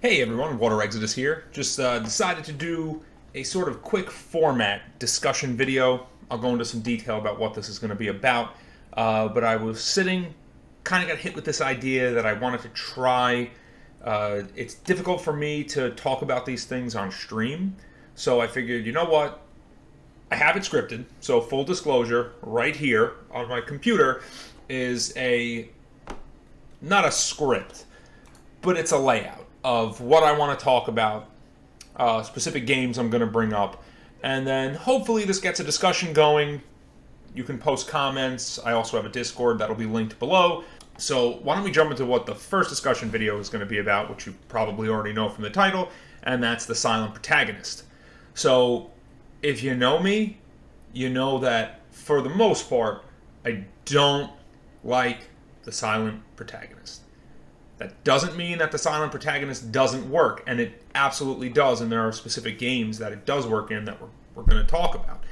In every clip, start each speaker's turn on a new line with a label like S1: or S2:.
S1: Hey everyone, Water Exodus here. Just decided to do a sort of quick format discussion video. I'll go into some detail about what this is going to be about. But I was sitting, kind of got hit with this idea that I wanted to try. It's difficult for me to talk about these things on stream. So I figured, you know what? I have it scripted. So full disclosure, right here on my computer is not a script, but it's a layout of what I want to talk about, specific games I'm going to bring up, and then hopefully this gets a discussion going. You can post comments. I also have a Discord that'll be linked below. So why don't we jump into what the first discussion video is going to be about, which you probably already know from the title, and that's the Silent Protagonist. So if you know me, you know that for the most part, I don't like the Silent Protagonist. That doesn't mean that the Silent Protagonist doesn't work, and it absolutely does, and there are specific games that it does work in that we're going to talk about.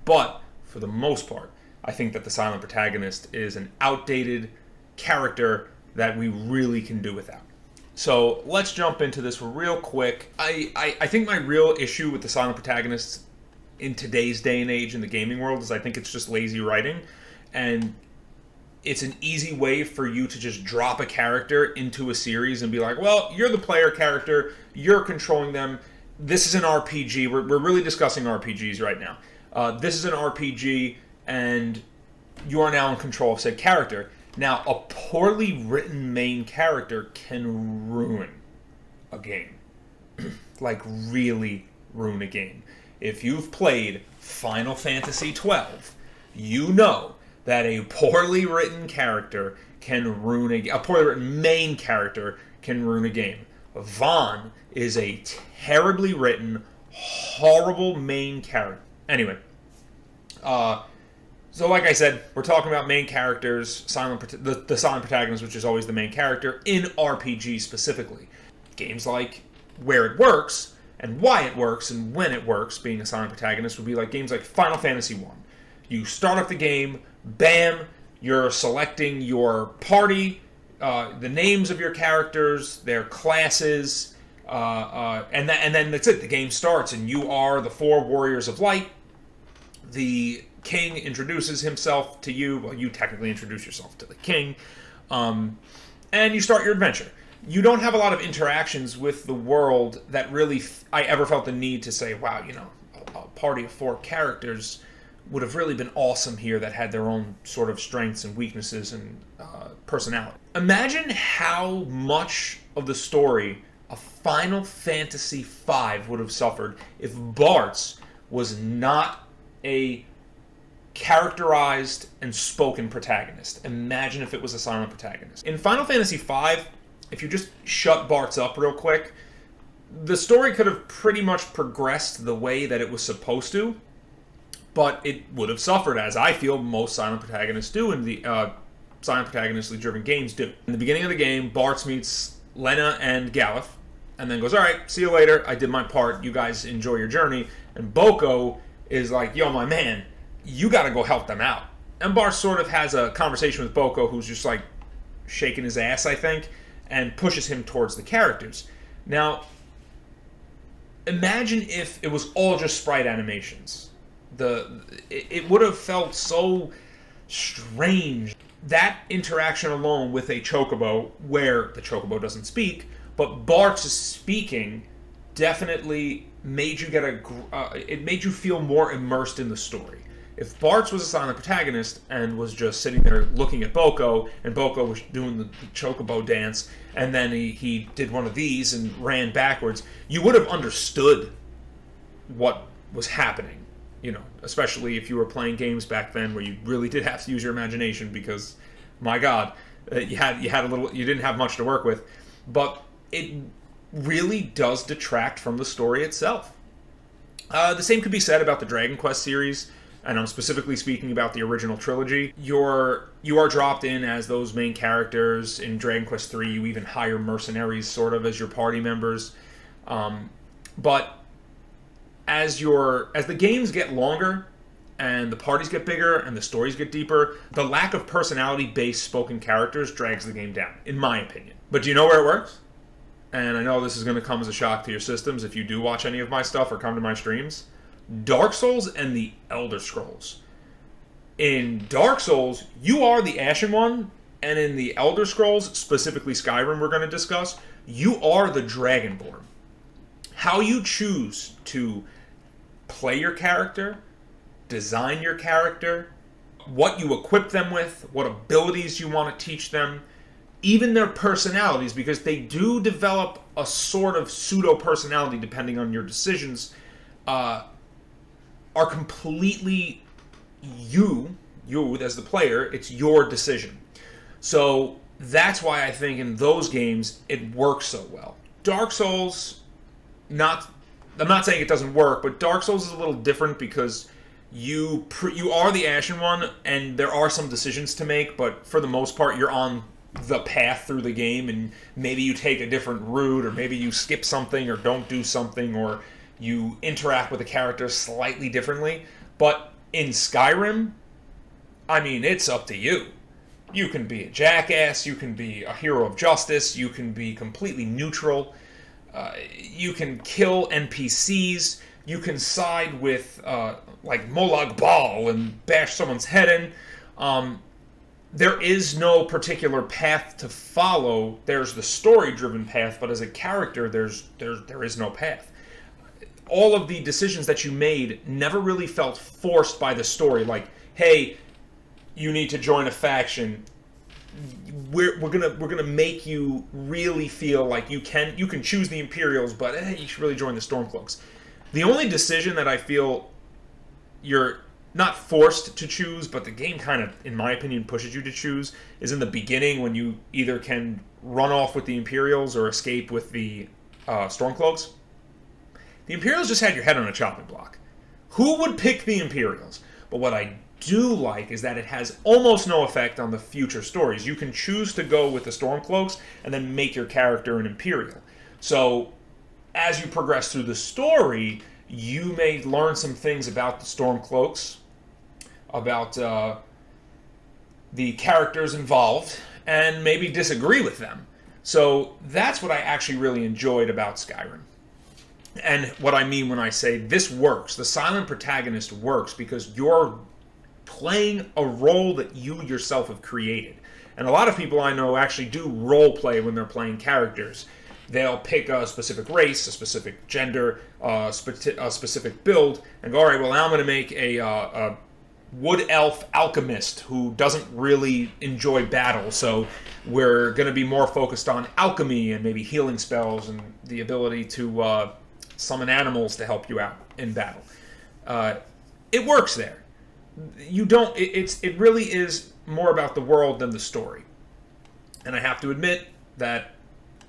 S1: But, for the most part, I think that the Silent Protagonist is an outdated character that we really can do without. So, let's jump into this real quick. I think my real issue with the Silent Protagonist in today's day and age in the gaming world is I think it's just lazy writing, and it's an easy way for you to just drop a character into a series and be like, well, you're the player character, you're controlling them, this is an RPG, we're really discussing RPGs right now. This is an RPG, and you are now in control of said character. Now, a poorly written main character can ruin a game. Like, really ruin a game. If you've played Final Fantasy XII, you know that a poorly written character can ruin a poorly written main character can ruin a game. Vaughn is a terribly written, horrible main character. Anyway, so like I said, we're talking about main characters, the Silent Protagonist, which is always the main character, in RPG specifically. Games like where it works, and why it works, and when it works, being a Silent Protagonist, would be like games like Final Fantasy I. You start up the game, bam, you're selecting your party, the names of your characters, their classes, and then that's it. The game starts, and you are the four warriors of light. The king introduces himself to you. Well, you technically introduce yourself to the king, and you start your adventure. You don't have a lot of interactions with the world that really I ever felt the need to say, wow, a party of four characters would have really been awesome here that had their own sort of strengths and weaknesses and personality. Imagine how much of the story of Final Fantasy V would have suffered if Bartz was not a characterized and spoken protagonist. Imagine if it was a silent protagonist. In Final Fantasy V, if you just shut Bartz up real quick, the story could have pretty much progressed the way that it was supposed to, but it would have suffered, as I feel most silent protagonists do, and the silent protagonistly driven games do. In the beginning of the game, Bartz meets Lena and Galuf, and then goes, alright, see you later, I did my part, you guys enjoy your journey, and Boko is like, yo, my man, you gotta go help them out. And Bartz sort of has a conversation with Boko, who's just like shaking his ass, I think, and pushes him towards the characters. Now, imagine if it was all just sprite animations. It would have felt so strange. That interaction alone with a chocobo, where the chocobo doesn't speak, but Bartz is speaking, definitely made you it made you feel more immersed in the story. If Bartz was a silent protagonist and was just sitting there looking at Boko, and Boko was doing the chocobo dance, and then he did one of these and ran backwards, you would have understood what was happening. Especially if you were playing games back then where you really did have to use your imagination because, my God, you didn't have much to work with. But it really does detract from the story itself. The same could be said about the Dragon Quest series, and I'm specifically speaking about the original trilogy. You are dropped in as those main characters. In Dragon Quest III, you even hire mercenaries sort of as your party members. But as the games get longer and the parties get bigger and the stories get deeper, the lack of personality-based spoken characters drags the game down, in my opinion. But do you know where it works? and I know this is going to come as a shock to your systems if you do watch any of my stuff or come to my streams, Dark Souls and the Elder Scrolls. In Dark Souls, you are the Ashen One, and in the Elder Scrolls, specifically Skyrim we're going to discuss, you are the Dragonborn. How you choose to play your character, design your character, what you equip them with, what abilities you want to teach them, even their personalities, because they do develop a sort of pseudo-personality depending on your decisions, are completely you as the player. It's your decision. So that's why I think in those games it works so well. Dark Souls, I'm not saying it doesn't work, but Dark Souls is a little different because you are the Ashen One, and there are some decisions to make, but for the most part, you're on the path through the game, and maybe you take a different route, or maybe you skip something, or don't do something, or you interact with the character slightly differently. But in Skyrim, I mean, it's up to you. You can be a jackass, you can be a hero of justice, you can be completely neutral, you can kill NPCs, you can side with like Molag Bal and bash someone's head in. There is no particular path to follow. There's the story-driven path, but as a character, there is no path. All of the decisions that you made never really felt forced by the story. Like, hey, you need to join a faction. We're gonna make you really feel like you can choose the Imperials, but you should really join the Stormcloaks. The only decision that I feel you're not forced to choose, but the game kind of, in my opinion, pushes you to choose, is in the beginning when you either can run off with the Imperials or escape with the Stormcloaks. The Imperials just had your head on a chopping block. Who would pick the Imperials? But what I do like is that it has almost no effect on the future stories. You can choose to go with the Stormcloaks and then make your character an Imperial. So as you progress through the story, you may learn some things about the Stormcloaks, about the characters involved, and maybe disagree with them. So that's what I actually really enjoyed about Skyrim. And what I mean when I say this works, the Silent Protagonist works because you're playing a role that you yourself have created. And a lot of people I know actually do role play when they're playing characters. They'll pick a specific race, a specific gender, a specific build, and go, all right, well, now I'm going to make a wood elf alchemist who doesn't really enjoy battle, so we're going to be more focused on alchemy and maybe healing spells and the ability to summon animals to help you out in battle. It works there. You don't. It really is more about the world than the story. And I have to admit that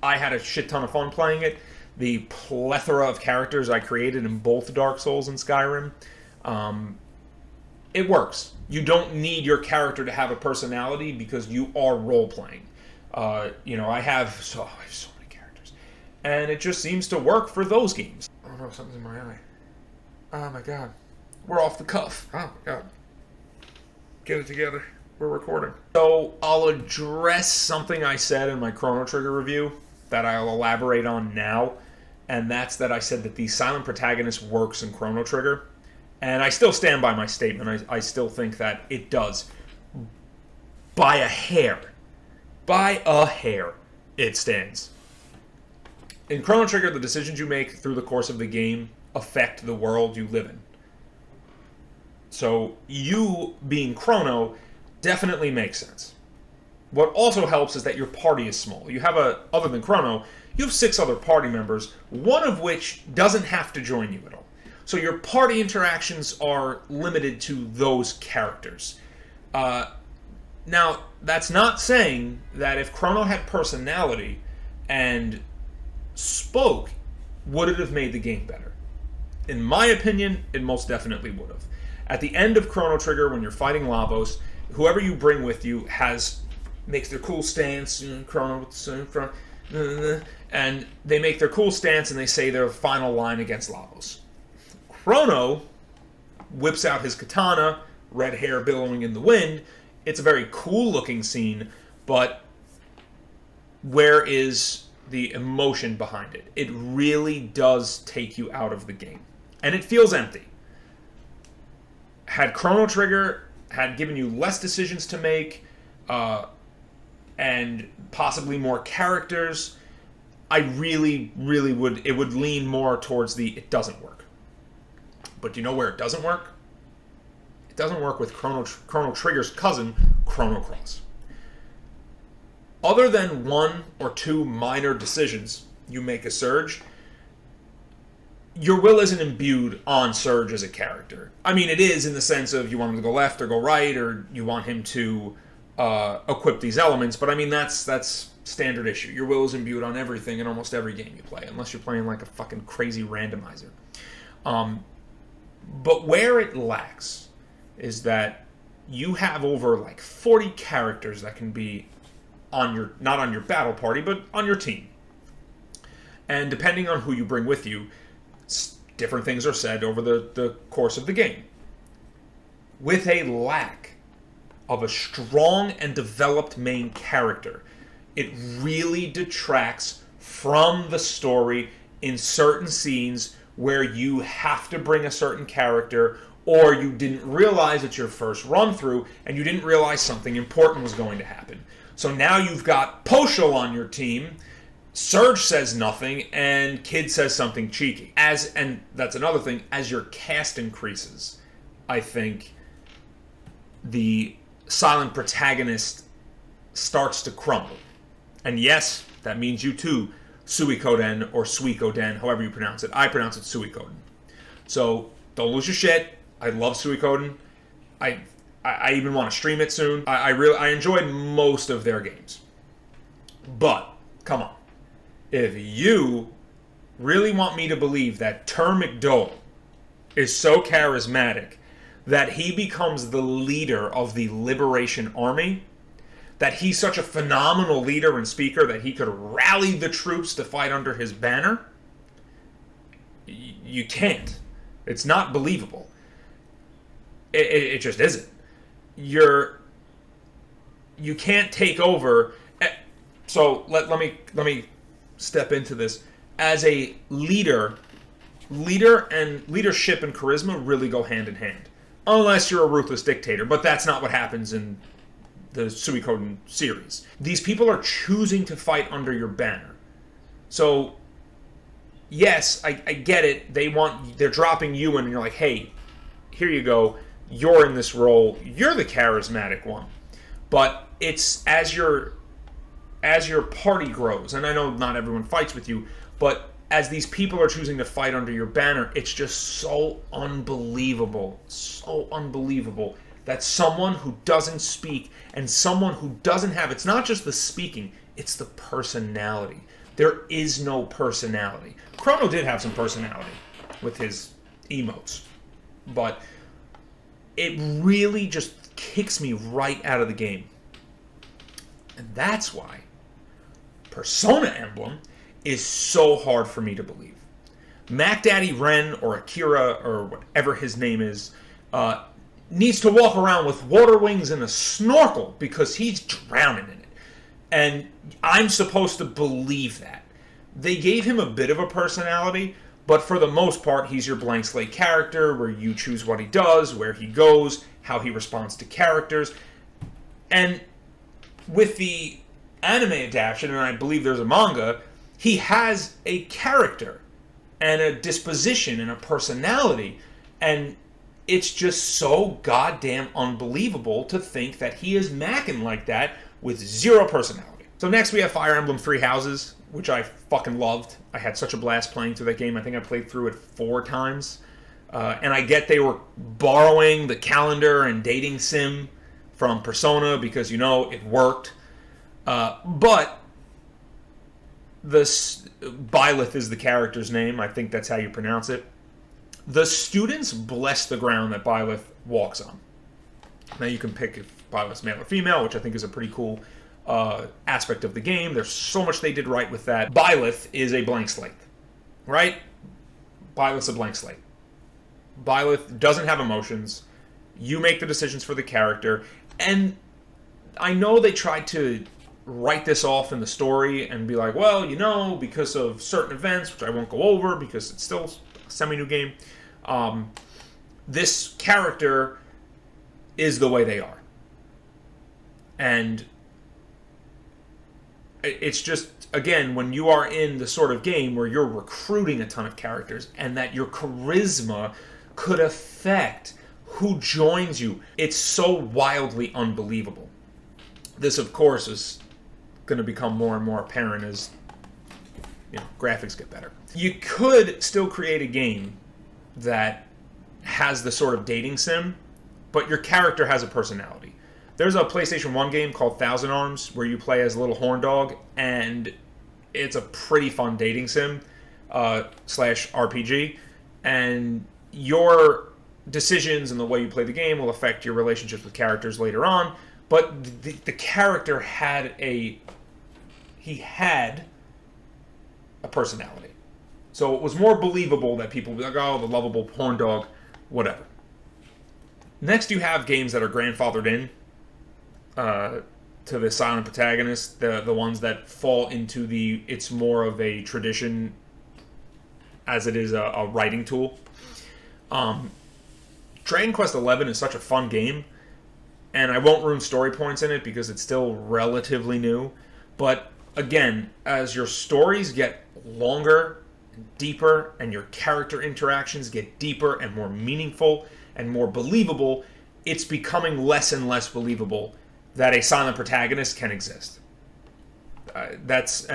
S1: I had a shit ton of fun playing it. The plethora of characters I created in both Dark Souls and Skyrim, it works. You don't need your character to have a personality because you are role-playing. I have so many characters. And it just seems to work for those games. Oh no, something's in my eye. Oh my god. We're off the cuff. Oh my god. Get it together. We're recording. So I'll address something I said in my Chrono Trigger review that I'll elaborate on now, and that's that I said that the Silent Protagonist works in Chrono Trigger, and I still stand by my statement. I still think that it does. By a hair. By a hair, it stands. In Chrono Trigger, the decisions you make through the course of the game affect the world you live in. So you being Chrono definitely makes sense. What also helps is that your party is small. You have other than Chrono, you have 6 other party members, one of which doesn't have to join you at all. So your party interactions are limited to those characters. Now, that's not saying that if Chrono had personality and spoke, would it have made the game better? In my opinion, it most definitely would have. At the end of Chrono Trigger, when you're fighting Lavos, whoever you bring with you makes their cool stance, Chrono with the in front, and they make their cool stance and they say their final line against Lavos. Chrono whips out his katana, red hair billowing in the wind. It's a very cool looking scene, but where is the emotion behind it. It really does take you out of the game. And it feels empty. Had Chrono Trigger had given you less decisions to make, and possibly more characters, I really, really would, it would lean more towards the it doesn't work. But do you know where it doesn't work? It doesn't work with Chrono Trigger's cousin, Chrono Cross. Other than one or two minor decisions you make as Surge, your will isn't imbued on Surge as a character. I mean, it is in the sense of you want him to go left or go right, or you want him to equip these elements, but I mean, that's standard issue. Your will is imbued on everything in almost every game you play, unless you're playing like a fucking crazy randomizer. But where it lacks is that you have over like 40 characters that can be on your, not on your battle party, but on your team. And depending on who you bring with you, different things are said over the course of the game. With a lack of a strong and developed main character, it really detracts from the story in certain scenes where you have to bring a certain character, or you didn't realize it's your first run through and you didn't realize something important was going to happen. So now you've got Poshul on your team, Surge says nothing, and Kid says something cheeky. And that's another thing, as your cast increases, I think the Silent Protagonist starts to crumble. And yes, that means you too, Suikoden or Suikoden, however you pronounce it. I pronounce it Suikoden. So don't lose your shit. I love Suikoden. I even want to stream it soon. I enjoyed most of their games. But, come on. If you really want me to believe that Ter McDowell is so charismatic that he becomes the leader of the Liberation Army, that he's such a phenomenal leader and speaker that he could rally the troops to fight under his banner, you can't. It's not believable. It just isn't. You can't take over. So let me step into this. As a leader and leadership and charisma really go hand in hand, unless you're a ruthless dictator. But that's not what happens in the Suikoden series. These people are choosing to fight under your banner. So yes, I get it. They're dropping you in, and you're like, hey, here you go. You're in this role. You're the charismatic one. But it's as your party grows, and I know not everyone fights with you, but as these people are choosing to fight under your banner, it's just so unbelievable that someone who doesn't speak and someone who doesn't have, it's not just the speaking, it's the personality. There is no personality. Chrono did have some personality with his emotes, but it really just kicks me right out of the game. And that's why Persona Emblem is so hard for me to believe. Mac Daddy Ren, or Akira, or whatever his name is, needs to walk around with water wings and a snorkel because he's drowning in it. And I'm supposed to believe that. They gave him a bit of a personality, but for the most part, he's your blank slate character where you choose what he does, where he goes, how he responds to characters. And with the anime adaptation, and I believe there's a manga, he has a character and a disposition and a personality, and it's just so goddamn unbelievable to think that he is macking like that with zero personality. So next we have Fire Emblem Three Houses, which I fucking loved. I had such a blast playing through that game. I think I played through it 4 times. And I get they were borrowing the calendar and dating sim from Persona because, you know, it worked. But Byleth is the character's name. I think that's how you pronounce it. The students bless the ground that Byleth walks on. Now you can pick if Byleth's male or female, which I think is a pretty cool aspect of the game. There's so much they did right with that. Byleth is a blank slate, right? Byleth's a blank slate. Byleth doesn't have emotions. You make the decisions for the character. And I know they tried to write this off in the story and be like, well, because of certain events, which I won't go over because it's still a semi-new game, this character is the way they are. And it's just, again, when you are in the sort of game where you're recruiting a ton of characters and that your charisma could affect who joins you, it's so wildly unbelievable. This, of course, is going to become more and more apparent as graphics get better. You could still create a game that has the sort of dating sim, but your character has a personality. There's a PlayStation 1 game called Thousand Arms where you play as a little horn dog, and it's a pretty fun dating sim / RPG, and your decisions and the way you play the game will affect your relationships with characters later on. But the character had a personality. So it was more believable that people would be like, oh, the lovable porn dog, whatever. Next, you have games that are grandfathered in to the Silent Protagonist, the ones that fall into it's more of a tradition as it is a writing tool. Dragon Quest XI is such a fun game, and I won't ruin story points in it because it's still relatively new. But again, as your stories get longer and deeper, and your character interactions get deeper and more meaningful and more believable, it's becoming less and less believable that a silent protagonist can exist. That's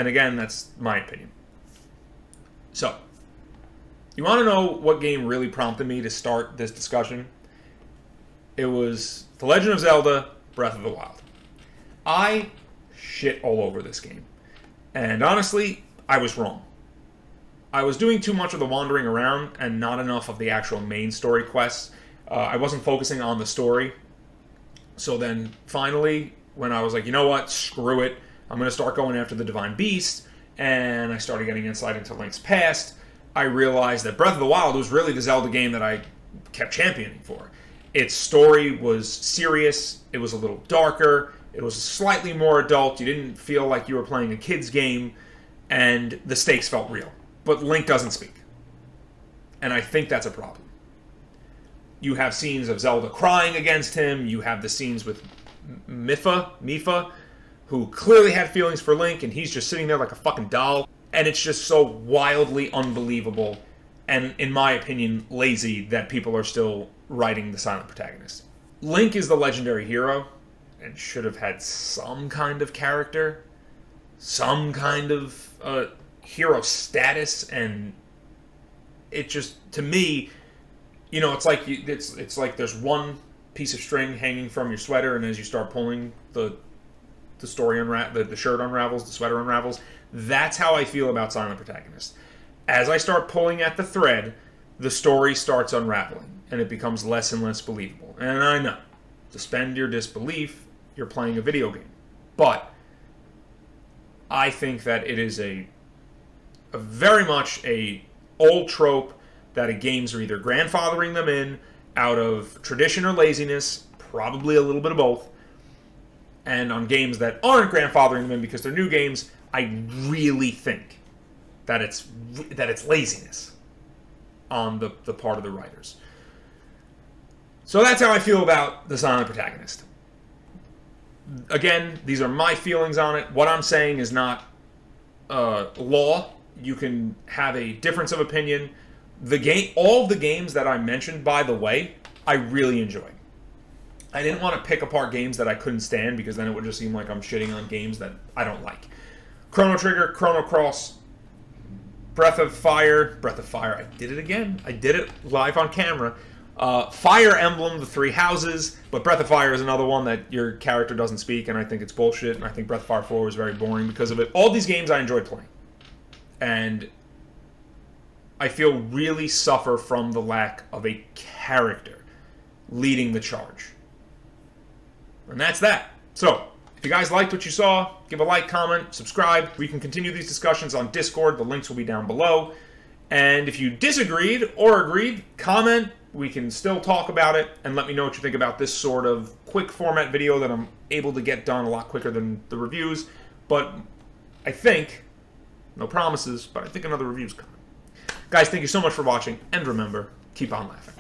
S1: my opinion. So, you want to know what game really prompted me to start this discussion? It was The Legend of Zelda: Breath of the Wild. I shit all over this game. And honestly, I was wrong. I was doing too much of the wandering around and not enough of the actual main story quests. I wasn't focusing on the story. So then, finally, when I was like, you know what, screw it, I'm going to start going after the Divine Beast, and I started getting insight into Link's past, I realized that Breath of the Wild was really the Zelda game that I kept championing for. Its story was serious, it was a little darker, it was slightly more adult, you didn't feel like you were playing a kid's game, and the stakes felt real. But Link doesn't speak. And I think that's a problem. You have scenes of Zelda crying against him. You have the scenes with Mipha, who clearly had feelings for Link, and he's just sitting there like a fucking doll. And it's just so wildly unbelievable, and in my opinion, lazy that people are still writing the silent protagonist. Link is the legendary hero, and should have had some kind of character, some kind of hero status, and it just, to me, it's like there's one piece of string hanging from your sweater, and as you start pulling, the story the shirt unravels, the sweater unravels. That's how I feel about Silent Protagonist. As I start pulling at the thread, the story starts unraveling, and it becomes less and less believable. And I know, suspend your disbelief, you're playing a video game. But I think that it is a very much a old trope that games are either grandfathering them in out of tradition or laziness, probably a little bit of both. And on games that aren't grandfathering them in because they're new games, I really think that it's laziness on the part of the writers. So that's how I feel about the silent protagonist. Again, these are my feelings on it. What I'm saying is not law. You can have a difference of opinion. All the games that I mentioned, by the way, I really enjoy. I didn't want to pick apart games that I couldn't stand because then it would just seem like I'm shitting on games that I don't like. Chrono Trigger, Chrono Cross, Breath of Fire, I did it again. I did it live on camera. Fire Emblem, The Three Houses, but Breath of Fire is another one that your character doesn't speak, and I think it's bullshit, and I think Breath of Fire 4 was very boring because of it. All these games I enjoyed playing. And I feel really suffer from the lack of a character leading the charge. And that's that. So, if you guys liked what you saw, give a like, comment, subscribe. We can continue these discussions on Discord. The links will be down below. And if you disagreed or agreed, comment, we can still talk about it and let me know what you think about this sort of quick format video that I'm able to get done a lot quicker than the reviews. But I think, no promises, but I think another review's coming. Guys, thank you so much for watching, and remember, keep on laughing.